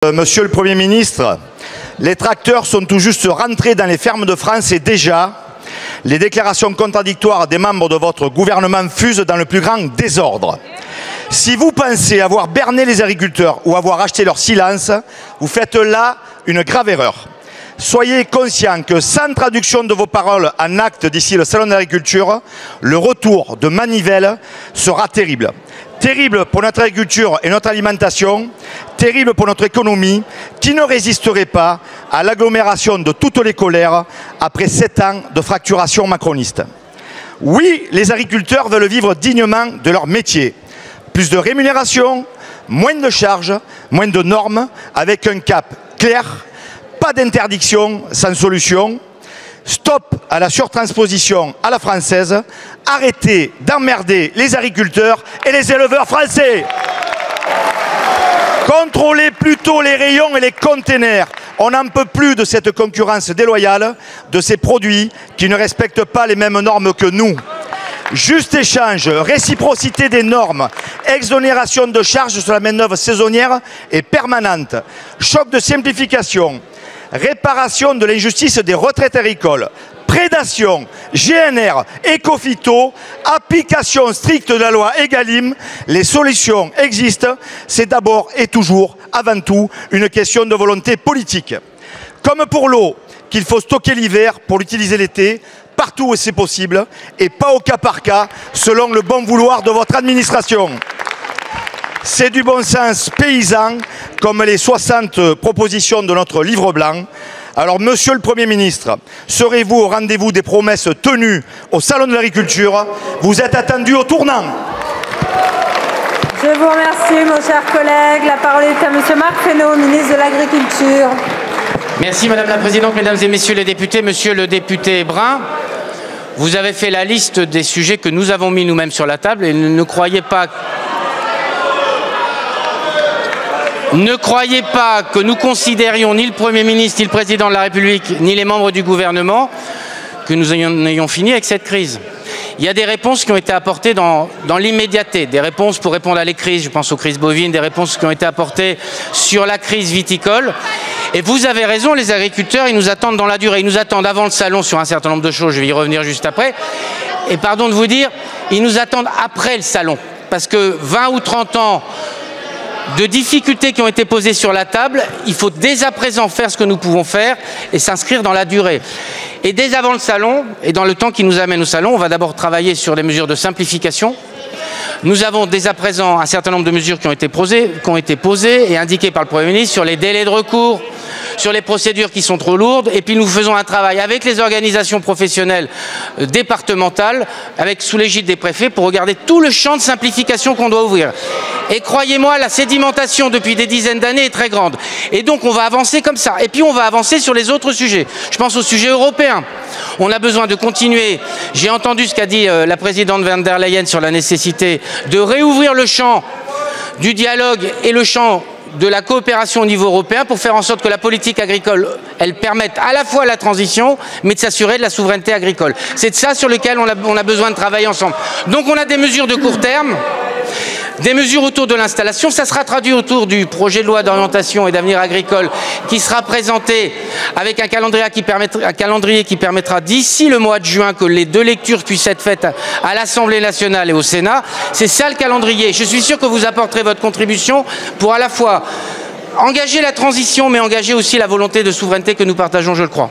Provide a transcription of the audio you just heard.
Monsieur le Premier ministre, les tracteurs sont tout juste rentrés dans les fermes de France et déjà, les déclarations contradictoires des membres de votre gouvernement fusent dans le plus grand désordre. Si vous pensez avoir berné les agriculteurs ou avoir acheté leur silence, vous faites là une grave erreur. Soyez conscients que sans traduction de vos paroles en actes d'ici le salon de l'agriculture, le retour de manivelle sera terrible. Terrible pour notre agriculture et notre alimentation, terrible pour notre économie, qui ne résisterait pas à l'agglomération de toutes les colères après 7 ans de fracturation macroniste. Oui, les agriculteurs veulent vivre dignement de leur métier. Plus de rémunération, moins de charges, moins de normes, avec un cap clair, pas d'interdiction sans solution. Stop à la surtransposition à la française. Arrêtez d'emmerder les agriculteurs et les éleveurs français. Contrôlez plutôt les rayons et les containers. On n'en peut plus de cette concurrence déloyale, de ces produits qui ne respectent pas les mêmes normes que nous. Juste échange, réciprocité des normes, exonération de charges sur la main-d'œuvre saisonnière et permanente, choc de simplification, réparation de l'injustice des retraites agricoles, prédation, GNR, éco-phyto, application stricte de la loi Egalim, les solutions existent, c'est d'abord et toujours, avant tout, une question de volonté politique. Comme pour l'eau, qu'il faut stocker l'hiver pour l'utiliser l'été, partout où c'est possible, et pas au cas par cas, selon le bon vouloir de votre administration. C'est du bon sens paysan, comme les 60 propositions de notre livre blanc. Alors, Monsieur le Premier ministre, serez-vous au rendez-vous des promesses tenues au Salon de l'Agriculture? Vous êtes attendu au tournant. Je vous remercie, mon cher collègue. La parole est à Monsieur Marc Fesneau, ministre de l'Agriculture. Merci Madame la Présidente, Mesdames et Messieurs les députés. Monsieur le député Brun, vous avez fait la liste des sujets que nous avons mis nous-mêmes sur la table et ne croyez pas que nous considérions ni le Premier ministre, ni le Président de la République, ni les membres du gouvernement que nous ayons fini avec cette crise. Il y a des réponses qui ont été apportées dans l'immédiateté, des réponses pour répondre à les crises, je pense aux crises bovines, des réponses qui ont été apportées sur la crise viticole. Et vous avez raison, les agriculteurs, ils nous attendent dans la durée, ils nous attendent avant le salon sur un certain nombre de choses, je vais y revenir juste après. Et pardon de vous dire, ils nous attendent après le salon, parce que 20 ou 30 ans de difficultés qui ont été posées sur la table, il faut dès à présent faire ce que nous pouvons faire et s'inscrire dans la durée. Et dès avant le salon, et dans le temps qui nous amène au salon, on va d'abord travailler sur les mesures de simplification. Nous avons dès à présent un certain nombre de mesures qui ont été posées et indiquées par le Premier ministre sur les délais de recours, sur les procédures qui sont trop lourdes, et puis nous faisons un travail avec les organisations professionnelles départementales, sous l'égide des préfets, pour regarder tout le champ de simplification qu'on doit ouvrir. Et croyez-moi, la sédimentation depuis des dizaines d'années est très grande. Et donc on va avancer comme ça. Et puis on va avancer sur les autres sujets. Je pense au sujet européen. On a besoin de continuer. J'ai entendu ce qu'a dit la présidente von der Leyen sur la nécessité de réouvrir le champ du dialogue et le champ de la coopération au niveau européen pour faire en sorte que la politique agricole, elle permette à la fois la transition, mais de s'assurer de la souveraineté agricole. C'est de ça sur lequel on a besoin de travailler ensemble. Donc on a des mesures de court terme, des mesures autour de l'installation. Ça sera traduit autour du projet de loi d'orientation et d'avenir agricole qui sera présenté avec un calendrier qui permettra d'ici le mois de juin que les 2 lectures puissent être faites à l'Assemblée nationale et au Sénat. C'est ça le calendrier. Je suis sûr que vous apporterez votre contribution pour à la fois engager la transition, mais engager aussi la volonté de souveraineté que nous partageons, je le crois.